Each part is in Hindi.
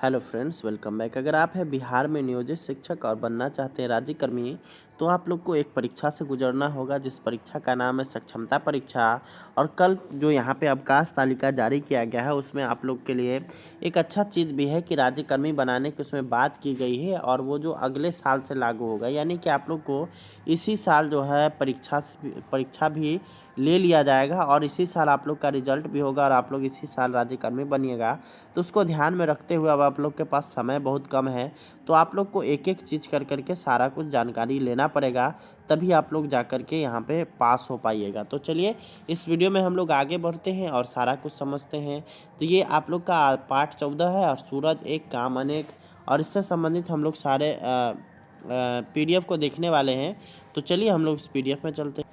Hello friends, welcome back. अगर आप हैं बिहार में नियोजित शिक्षक और बनना चाहते हैं राज्यकर्मी, तो आप लोग को एक परीक्षा से गुजरना होगा, जिस परीक्षा का नाम है सक्षमता परीक्षा। और कल जो यहाँ पे अवकाश तालिका जारी किया गया है, उसमें आप लोग के लिए एक अच्छा चीज़ भी है कि राज्यकर्मी बनाने की उसमें बात की गई है, और वो जो अगले साल से लागू होगा, यानी कि आप लोग को इसी साल जो है परीक्षा भी ले लिया जाएगा, और इसी साल आप लोग का रिजल्ट भी होगा, और आप लोग इसी साल राज्यकर्मी बनिएगा। तो उसको ध्यान में रखते हुए अब आप लोग के पास समय बहुत कम है, तो आप लोग को एक एक चीज़ कर करके सारा कुछ जानकारी लेना पड़ेगा, तभी आप लोग जा कर के यहाँ पे पास हो पाइएगा। तो चलिए इस वीडियो में हम लोग आगे बढ़ते हैं और सारा कुछ समझते हैं। तो ये आप लोग का पार्ट 14 है, और सूरज एक काम अनेक, और इससे संबंधित हम लोग सारे PDF को देखने वाले हैं। तो चलिए हम लोग इस PDF में चलते हैं।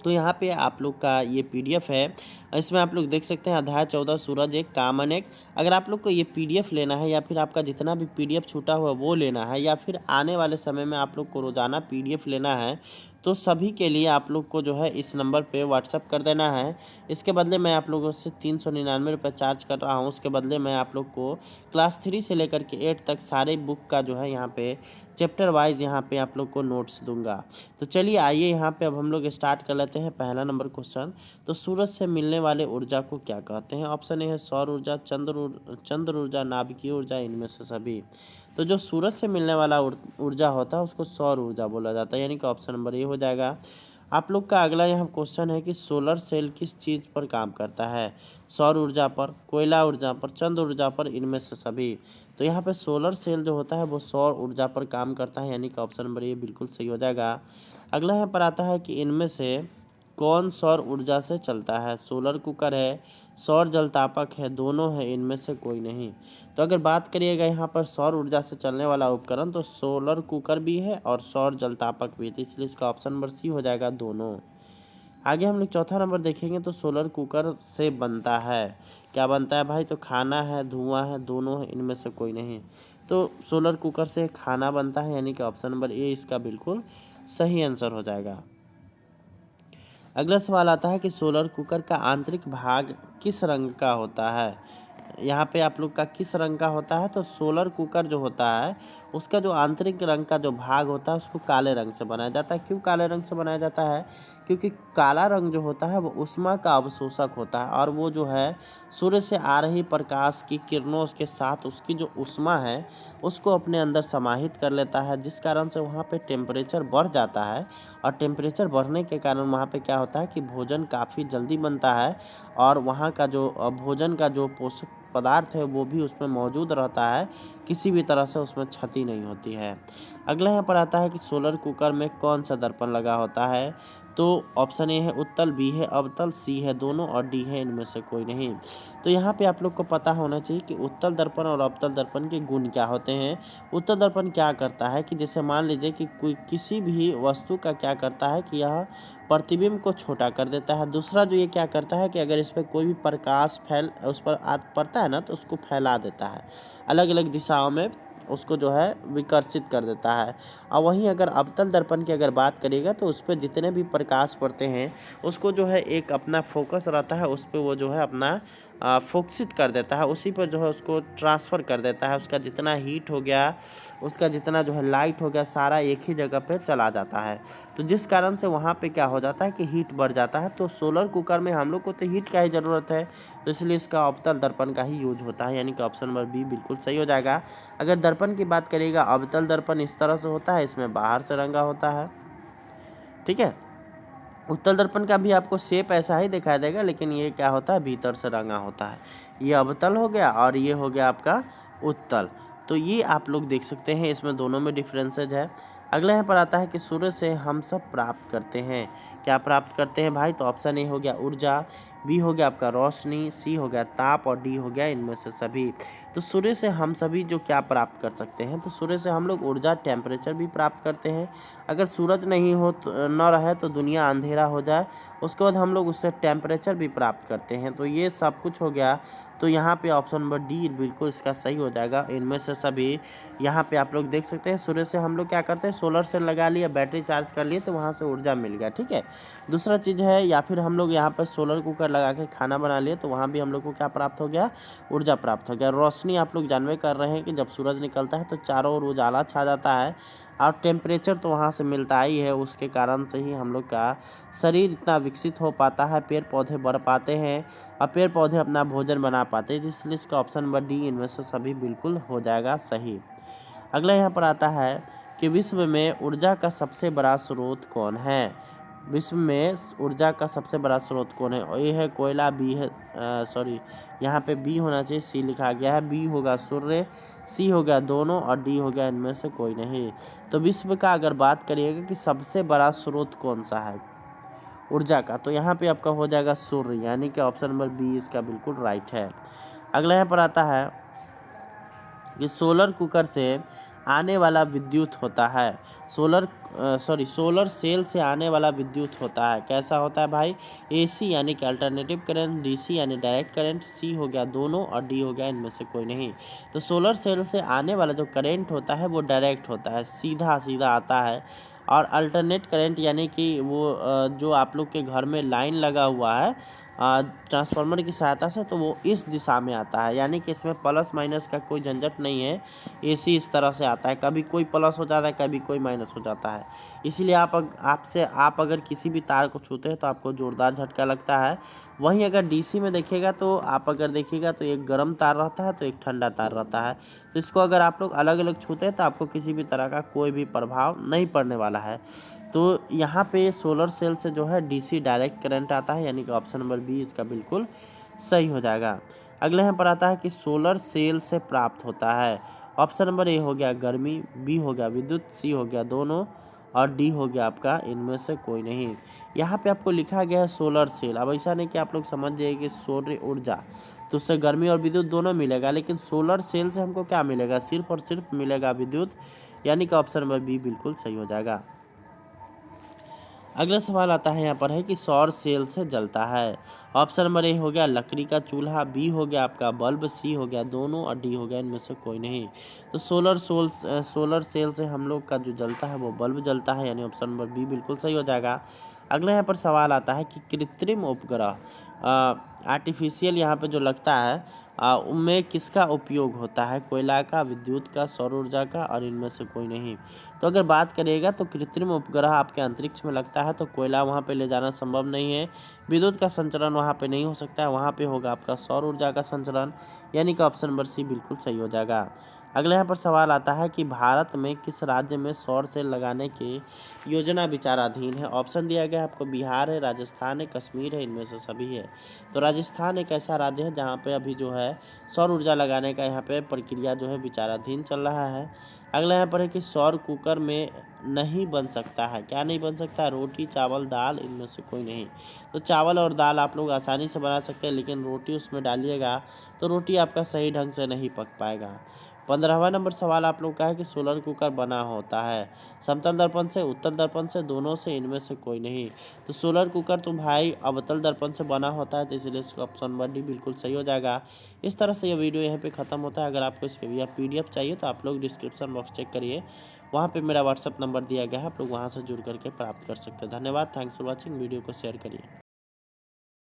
तो यहाँ पे आप लोग का ये PDF है, इसमें आप लोग देख सकते हैं अध्याय 14 सूरज एक काम अनेक। अगर आप लोग को ये PDF लेना है, या फिर आपका जितना भी PDF छूटा हुआ वो लेना है, या फिर आने वाले समय में आप लोग को रोज़ाना PDF लेना है, तो सभी के लिए आप लोग को जो है इस नंबर पे व्हाट्सअप कर देना है। इसके बदले मैं आप लोगों से 399 रुपये चार्ज कर रहा हूँ। उसके बदले मैं आप लोग को क्लास 3 से लेकर के 8 तक सारे बुक का जो है यहाँ पे चैप्टर वाइज यहाँ पे आप लोग को नोट्स दूंगा। तो चलिए आइए यहाँ पे अब हम लोग स्टार्ट कर लेते हैं। पहला नंबर क्वेश्चन, तो सूरज से मिलने वाले ऊर्जा को क्या कहते हैं? ऑप्शन ए है सौर ऊर्जा, चंद्र ऊर्जा, नाभिकीय ऊर्जा, इनमें से सभी। तो जो सूरज से मिलने वाला ऊर्जा होता है उसको सौर ऊर्जा बोला जाता है, यानी कि ऑप्शन नंबर ए हो जाएगा। आप लोग का अगला यहाँ क्वेश्चन है कि सोलर सेल किस चीज़ पर काम करता है? सौर ऊर्जा पर, कोयला ऊर्जा पर, चंद्र ऊर्जा पर, इनमें से सभी। तो यहाँ पे सोलर सेल जो होता है वो सौर ऊर्जा पर काम करता है, यानी कि ऑप्शन नंबर ए बिल्कुल सही हो जाएगा। अगला यहाँ पर आता है कि इनमें से कौन सौर ऊर्जा से चलता है? सोलर कुकर है, सौर जलतापक है, दोनों है, इनमें से कोई नहीं। तो अगर बात करिएगा यहाँ पर सौर ऊर्जा से चलने वाला उपकरण, तो सोलर कुकर भी है और सौर जलतापक भी है, तो इसलिए इसका ऑप्शन नंबर सी हो जाएगा, दोनों। आगे हम लोग चौथा नंबर देखेंगे, तो सोलर कुकर से बनता है, क्या बनता है भाई? तो खाना है, धुआं है, दोनों है, इनमें से कोई नहीं। तो सोलर कुकर से खाना बनता है, यानी कि ऑप्शन नंबर ए इसका बिल्कुल सही आंसर हो जाएगा। अगला सवाल आता है कि सोलर कुकर का आंतरिक भाग किस रंग का होता है? यहाँ पे आप लोग का किस रंग का होता है? तो सोलर कुकर जो होता है उसका जो आंतरिक रंग का जो भाग होता है उसको काले रंग से बनाया जाता है। क्यों काले रंग से बनाया जाता है? क्योंकि काला रंग जो होता है वो ऊष्मा का अवशोषक होता है, और वो जो है सूर्य से आ रही प्रकाश की किरणों के साथ उसकी जो ऊष्मा है उसको अपने अंदर समाहित कर लेता है, जिस कारण से वहाँ पे टेम्परेचर बढ़ जाता है। और टेम्परेचर बढ़ने के कारण वहाँ पे क्या होता है कि भोजन काफ़ी जल्दी बनता है, और वहाँ का जो भोजन का जो पोषक पदार्थ है वो भी उसमें मौजूद रहता है, किसी भी तरह से उसमें क्षति नहीं होती है। अगला यहाँ पर आता है कि सोलर कुकर में कौन सा दर्पण लगा होता है? तो ऑप्शन ए है उत्तल, बी है अवतल, सी है दोनों, और डी है इनमें से कोई नहीं। तो यहाँ पे आप लोग को पता होना चाहिए कि उत्तल दर्पण और अवतल दर्पण के गुण क्या होते हैं। उत्तल दर्पण क्या करता है कि जैसे मान लीजिए कि कोई किसी भी वस्तु का क्या करता है कि यह प्रतिबिंब को छोटा कर देता है। दूसरा जो ये क्या करता है कि अगर इस पर कोई भी प्रकाश उस पर पड़ता है ना, तो उसको फैला देता है, अलग अलग दिशाओं में उसको जो है विकर्षित कर देता है। और वहीं अगर अवतल दर्पण की अगर बात करिएगा तो उस पर जितने भी प्रकाश पड़ते हैं उसको जो है एक अपना फोकस रहता है, उस पर वो जो है अपना फोकसित कर देता है, उसी पर जो है उसको ट्रांसफ़र कर देता है। उसका जितना हीट हो गया, उसका जितना जो है लाइट हो गया, सारा एक ही जगह पे चला जाता है। तो जिस कारण से वहाँ पे क्या हो जाता है कि हीट बढ़ जाता है। तो सोलर कुकर में हम लोग को तो हीट का ही ज़रूरत है, तो इसलिए इसका अवतल दर्पण का ही यूज होता है, यानी कि ऑप्शन नंबर बी बिल्कुल सही हो जाएगा। अगर दर्पण की बात करिएगा, अवतल दर्पण इस तरह से होता है, इसमें बाहर से रंगा होता है, ठीक है। उत्तल दर्पण का भी आपको शेप ऐसा ही दिखाई देगा, लेकिन ये क्या होता है, भीतर से रंगा होता है। ये अवतल हो गया और ये हो गया आपका उत्तल। तो ये आप लोग देख सकते हैं, इसमें दोनों में डिफरेंसेज है। अगला यहाँ पर आता है कि सूर्य से हम सब प्राप्त करते हैं, क्या प्राप्त करते हैं भाई? तो ऑप्शन ए हो गया ऊर्जा, बी हो गया आपका रोशनी, सी हो गया ताप, और डी हो गया इनमें से सभी। तो सूर्य से हम सभी जो क्या प्राप्त कर सकते हैं? तो सूर्य से हम लोग ऊर्जा, टेम्परेचर भी प्राप्त करते हैं। अगर सूरज नहीं हो तो न रहे तो दुनिया अंधेरा हो जाए, उसके बाद हम लोग उससे टेम्परेचर भी प्राप्त करते हैं। तो ये सब कुछ हो गया। तो यहाँ पे ऑप्शन नंबर डी बिल्कुल इसका सही हो जाएगा, इनमें से सभी। यहाँ पे आप लोग देख सकते हैं सूर्य से हम लोग क्या करते हैं, सोलर सेल लगा लिया, बैटरी चार्ज कर लिए, तो वहाँ से ऊर्जा मिल गया, ठीक है। दूसरा चीज़ है, या फिर हम लोग यहाँ पर सोलर कुकर लगा के खाना बना लिए तो वहाँ भी हम लोग को क्या प्राप्त हो गया, ऊर्जा प्राप्त हो गया। रोशनी आप लोग जानबे कर रहे हैं कि जब सूरज निकलता है तो चारों ओर उजाला छा जाता है और टेम्परेचर तो वहाँ से मिलता ही है, उसके कारण से ही हम लोग का शरीर इतना विकसित हो पाता है, पेड़ पौधे बढ़ पाते हैं और पेड़ पौधे अपना भोजन बना पाते हैं। इसलिए इसका ऑप्शन नंबर डी इनमें से सभी बिल्कुल हो जाएगा सही। अगला यहाँ पर आता है कि विश्व में ऊर्जा का सबसे बड़ा स्रोत कौन है। विश्व में ऊर्जा का सबसे बड़ा स्रोत कौन है, और ये है कोयला, बी है सॉरी यहाँ पे बी होना चाहिए, सी लिखा गया है, बी होगा सूर्य, सी हो गया दोनों और डी हो गया इनमें से कोई नहीं। तो विश्व का अगर बात करिएगा कि सबसे बड़ा स्रोत कौन सा है ऊर्जा का, तो यहाँ पे आपका हो जाएगा सूर्य, यानी कि ऑप्शन नंबर बी इसका बिल्कुल राइट है। अगला यहाँ पर आता है कि सोलर कुकर से आने वाला विद्युत होता है, सोलर सेल से आने वाला विद्युत होता है, कैसा होता है भाई, एसी यानी कि अल्टरनेटिव करंट, डीसी यानी डायरेक्ट करंट, सी हो गया दोनों और डी हो गया इनमें से कोई नहीं। तो सोलर सेल से आने वाला जो करंट होता है वो डायरेक्ट होता है, सीधा सीधा आता है, और अल्टरनेट करंट यानी कि वो जो आप लोग के घर में लाइन लगा हुआ है ट्रांसफार्मर की सहायता से, तो वो इस दिशा में आता है, यानी कि इसमें प्लस माइनस का कोई झंझट नहीं है। एसी इस तरह से आता है, कभी कोई प्लस हो जाता है कभी कोई माइनस हो जाता है, इसीलिए आप अगर किसी भी तार को छूते हैं तो आपको ज़ोरदार झटका लगता है। वहीं अगर डीसी में देखिएगा तो आप अगर देखिएगा तो एक गर्म तार रहता है तो एक ठंडा तार रहता है, तो इसको अगर आप लोग अलग अलग छूते हैं तो आपको किसी भी तरह का कोई भी प्रभाव नहीं पड़ने वाला है। तो यहाँ पे सोलर सेल से जो है डीसी डायरेक्ट करंट आता है, यानी कि ऑप्शन नंबर बी इसका बिल्कुल सही हो जाएगा। अगले यहाँ पर आता है कि सोलर सेल से प्राप्त होता है, ऑप्शन नंबर ए हो गया गर्मी, बी हो गया विद्युत, सी हो गया दोनों और डी हो गया आपका इनमें से कोई नहीं। यहाँ पे आपको लिखा गया है सोलर सेल। अब ऐसा नहीं कि आप लोग समझ जाइए कि सौर ऊर्जा तो उससे गर्मी और विद्युत दोनों मिलेगा, लेकिन सोलर सेल से हमको क्या मिलेगा, सिर्फ और सिर्फ मिलेगा विद्युत, यानी कि ऑप्शन नंबर बी बिल्कुल सही हो जाएगा। अगला सवाल आता है यहाँ पर है कि सौर सेल से जलता है, ऑप्शन नंबर ए हो गया लकड़ी का चूल्हा, बी हो गया आपका बल्ब, सी हो गया दोनों और डी हो गया इनमें से कोई नहीं। तो सोलर सेल से हम लोग का जो जलता है वो बल्ब जलता है, यानी ऑप्शन नंबर बी बिल्कुल सही हो जाएगा। अगला यहाँ पर सवाल आता है कि कृत्रिम उपग्रह आर्टिफिशियल यहाँ पे जो लगता है उनमें किसका उपयोग होता है, कोयला का, विद्युत का, सौर ऊर्जा का और इनमें से कोई नहीं। तो अगर बात करिएगा तो कृत्रिम उपग्रह आपके अंतरिक्ष में लगता है तो कोयला वहाँ पे ले जाना संभव नहीं है, विद्युत का संचरण वहाँ पे नहीं हो सकता है, वहाँ पे होगा आपका सौर ऊर्जा का संचरण, यानी कि ऑप्शन नंबर सी बिल्कुल सही हो जाएगा। अगले यहाँ पर सवाल आता है कि भारत में किस राज्य में सौर सेल लगाने की योजना विचाराधीन है, ऑप्शन दिया गया है आपको, बिहार है, राजस्थान है, कश्मीर है, इनमें से सभी है। तो राजस्थान एक ऐसा राज्य है जहाँ पे अभी जो है सौर ऊर्जा लगाने का यहाँ पे प्रक्रिया जो है विचाराधीन चल रहा है। अगला यहाँ पर है कि सौर कुकर में नहीं बन सकता है, क्या नहीं बन सकता है, रोटी, चावल, दाल, इनमें से कोई नहीं। तो चावल और दाल आप लोग आसानी से बना सकते हैं, लेकिन रोटी उसमें डालिएगा तो रोटी आपका सही ढंग से नहीं पक पाएगा। 15वां नंबर सवाल आप लोग का है कि सोलर कुकर बना होता है समतल दर्पण से, उत्तल दर्पण से, दोनों से, इनमें से कोई नहीं। तो सोलर कुकर तो भाई अवतल दर्पण से बना होता है, तो इसलिए इसका ऑप्शन नंबर डी बिल्कुल सही हो जाएगा। इस तरह से ये वीडियो यहाँ पे ख़त्म होता है। अगर आपको इसके भैया PDF चाहिए तो आप लोग डिस्क्रिप्शन बॉक्स चेक करिए, वहाँ पे मेरा व्हाट्सअप नंबर दिया गया है, आप लोग वहाँ से जुड़ करके प्राप्त कर सकते हैं। धन्यवाद, थैंक्स फॉर वॉचिंग, वीडियो को शेयर करिए।